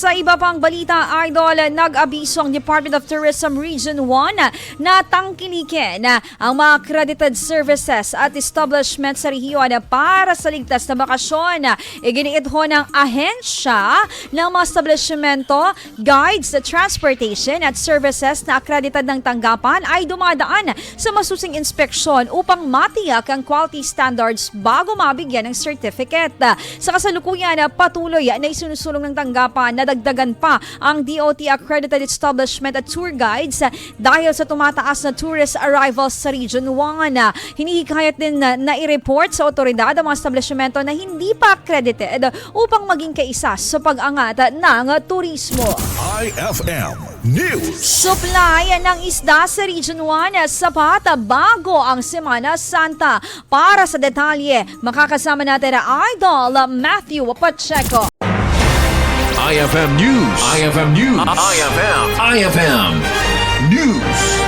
Sa iba pang balita, Idol, nag-abiso ang Department of Tourism Region 1 na tangkilikin ang mga accredited services at establishment sa rehiyon para sa ligtas na bakasyon. Iginiit ho ng ahensya ng mga establishmento, guides, transportation at services na accredited ng tanggapan ay dumadaan sa masusing inspeksyon upang matiyak ang quality standards bago mabigyan ng certificate. Sa kasalukuyan, patuloy na isinusulong ng tanggapan na dagdagan pa ang DOT accredited establishment at tour guides dahil sa tumataas na tourist arrivals sa Region 1. Hinihikayat din na i-report sa otoridad ang mga establishmento na hindi pa accredited upang maging kaisa sa pag-angat ng turismo. IFM News. Supply ng isda sa Region 1 sapat bago ang Semana Santa. Para sa detalye, makakasama natin ang Idol Matthew Pacheco. IFM News. IFM News. IFM News.